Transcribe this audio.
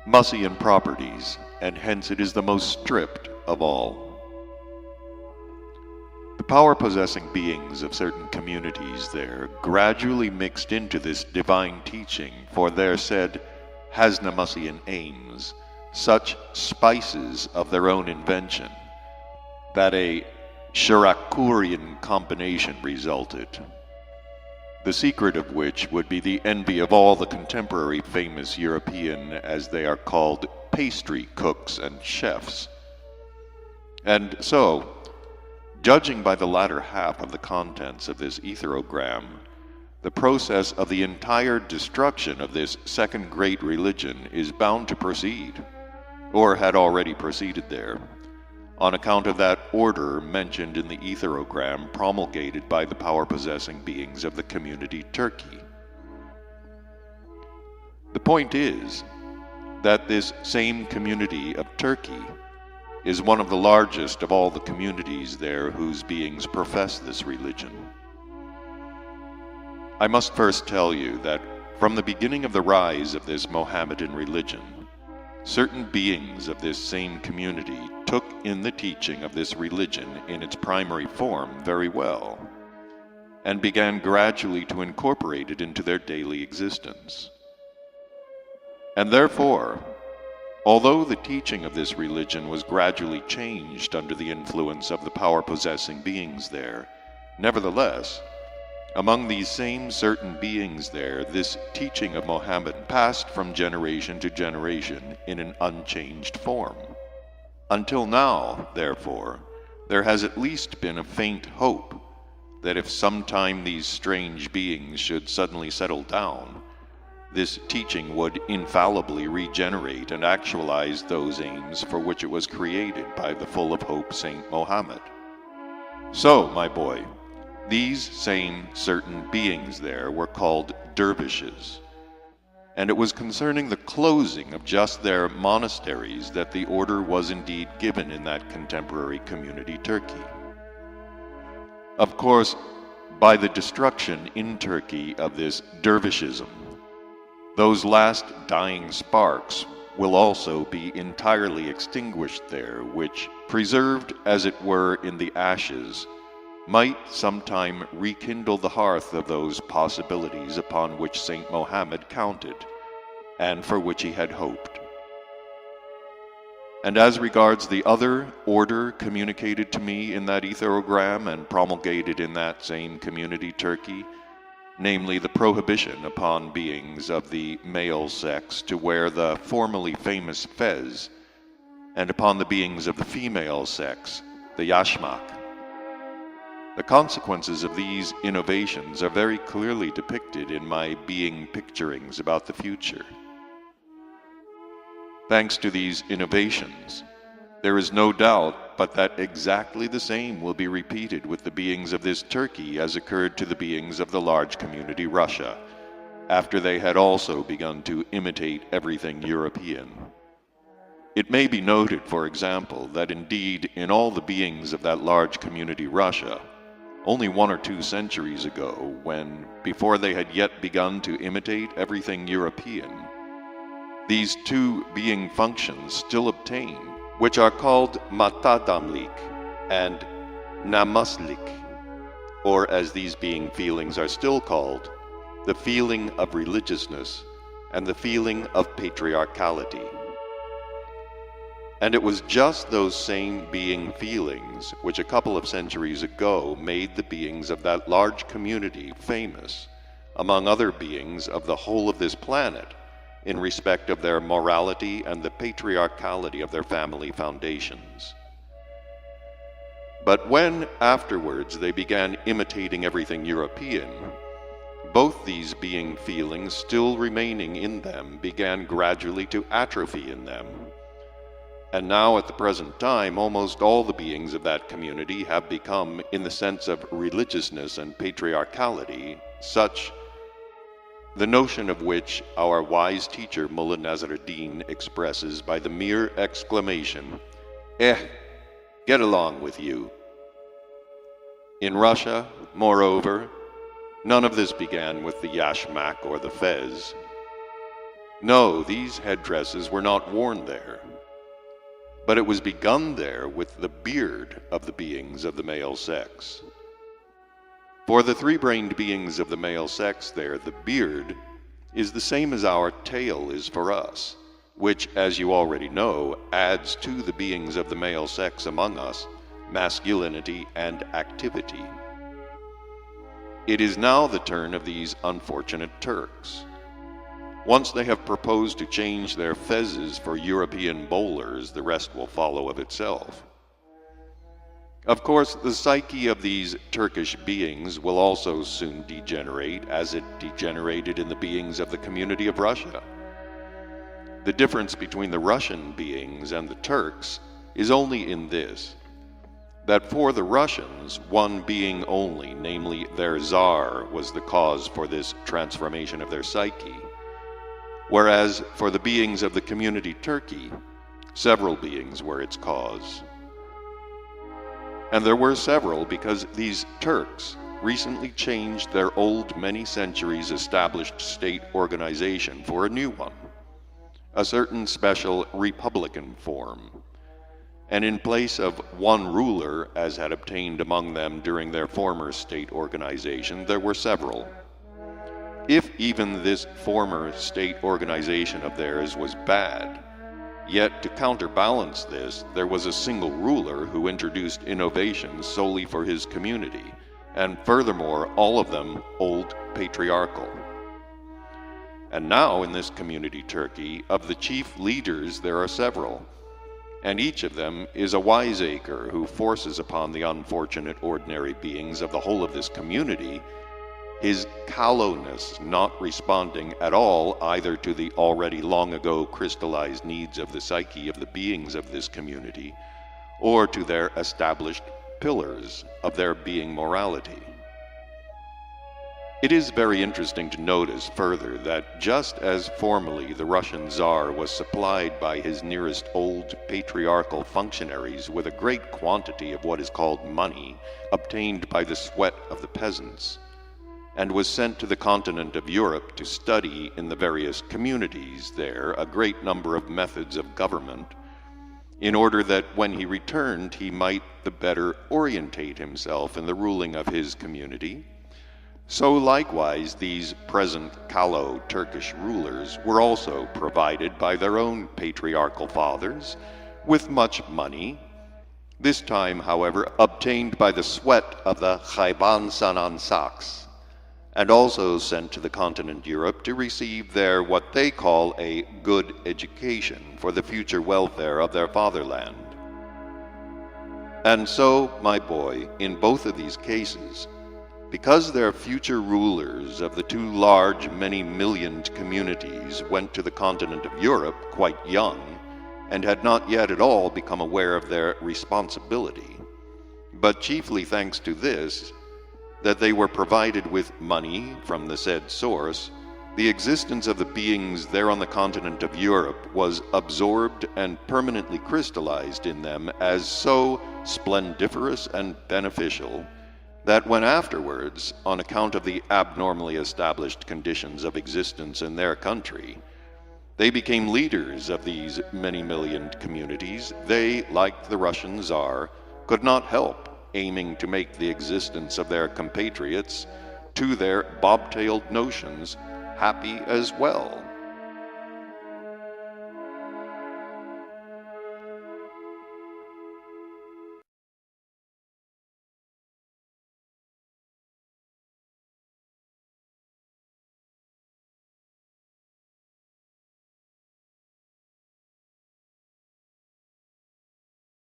Mussian properties, and hence it is the most stripped of all. The power-possessing beings of certain communities there gradually mixed into this divine teaching for their said Hasnamussian aims such spices of their own invention that a Shirakurian combination resulted, the secret of which would be the envy of all the contemporary famous European, as they are called, pastry cooks and chefs. And so, judging by the latter half of the contents of this etherogram, the process of the entire destruction of this second great religion is bound to proceed, or had already proceeded there, on account of that order mentioned in the etherogram promulgated by the power-possessing beings of the community Turkey. The point is that this same community of Turkey is one of the largest of all the communities there whose beings profess this religion. I must first tell you that from the beginning of the rise of this Mohammedan religion, certain beings of this same community took in the teaching of this religion in its primary form very well, and began gradually to incorporate it into their daily existence. And therefore, although the teaching of this religion was gradually changed under the influence of the power-possessing beings there, nevertheless, among these same certain beings there, this teaching of Mohammed passed from generation to generation in an unchanged form. Until now, therefore, there has at least been a faint hope that if sometime these strange beings should suddenly settle down, this teaching would infallibly regenerate and actualize those aims for which it was created by the full of hope Saint Mohammed. So, my boy, these same certain beings there were called dervishes, and it was concerning the closing of just their monasteries that the order was indeed given in that contemporary community Turkey. Of course, by the destruction in Turkey of this dervishism, those last dying sparks will also be entirely extinguished there, which, preserved as it were in the ashes, might sometime rekindle the hearth of those possibilities upon which Saint Mohammed counted, and for which he had hoped. And as regards the other order communicated to me in that etherogram and promulgated in that same community Turkey, namely the prohibition upon beings of the male sex to wear the formerly famous fez, and upon the beings of the female sex, the yashmak, the consequences of these innovations are very clearly depicted in my being picturings about the future. Thanks to these innovations, there is no doubt but that exactly the same will be repeated with the beings of this Turkey as occurred to the beings of the large community Russia, after they had also begun to imitate everything European. It may be noted, for example, that indeed in all the beings of that large community Russia, only 1 or 2 centuries ago, when, before they had yet begun to imitate everything European, these 2 being functions still obtain, which are called matadamlik and namaslik, or as these being feelings are still called, the feeling of religiousness and the feeling of patriarchality. And it was just those same being feelings which a couple of centuries ago made the beings of that large community famous, among other beings of the whole of this planet, in respect of their morality and the patriarchality of their family foundations. But when afterwards they began imitating everything European, both these being feelings still remaining in them began gradually to atrophy in them. And now at the present time, almost all the beings of that community have become, in the sense of religiousness and patriarchality, such, the notion of which our wise teacher Mullah Nasruddin expresses by the mere exclamation, get along with you. In Russia, moreover, none of this began with the yashmak or the fez. No, these headdresses were not worn there, but it was begun there with the beard of the beings of the male sex. For the three-brained beings of the male sex there, the beard is the same as our tail is for us, which, as you already know, adds to the beings of the male sex among us masculinity and activity. It is now the turn of these unfortunate Turks. Once they have proposed to change their fezzes for European bowlers, the rest will follow of itself. Of course, the psyche of these Turkish beings will also soon degenerate, as it degenerated in the beings of the community of Russia. The difference between the Russian beings and the Turks is only in this, that for the Russians, one being only, namely their Tsar, was the cause for this transformation of their psyche, whereas for the beings of the community Turkey, several beings were its cause. And there were several because these Turks recently changed their old, many centuries established state organization for a new one, a certain special republican form. And in place of one ruler, as had obtained among them during their former state organization, there were several. If even this former state organization of theirs was bad, yet to counterbalance this, there was a single ruler who introduced innovations solely for his community, and furthermore, all of them old patriarchal. And now in this community Turkey, of the chief leaders there are several, and each of them is a wiseacre who forces upon the unfortunate ordinary beings of the whole of this community his callowness, not responding at all either to the already long ago crystallized needs of the psyche of the beings of this community, or to their established pillars of their being morality. It is very interesting to notice further that just as formerly the Russian Tsar was supplied by his nearest old patriarchal functionaries with a great quantity of what is called money, obtained by the sweat of the peasants, and was sent to the continent of Europe to study in the various communities there a great number of methods of government, in order that when he returned he might the better orientate himself in the ruling of his community, so likewise these present callow Turkish rulers were also provided by their own patriarchal fathers with much money, this time, however, obtained by the sweat of the Hayvan Sanan Saks, and also sent to the continent Europe to receive there what they call a good education for the future welfare of their fatherland. And so, my boy, in both of these cases, because their future rulers of the two large, many-millioned communities went to the continent of Europe quite young, and had not yet at all become aware of their responsibility, but chiefly thanks to this, that they were provided with money from the said source, the existence of the beings there on the continent of Europe was absorbed and permanently crystallized in them as so splendiferous and beneficial, that when afterwards, on account of the abnormally established conditions of existence in their country, they became leaders of these many-millioned communities, they, like the Russian Tsar, could not help aiming to make the existence of their compatriots, to their bobtailed notions, happy as well.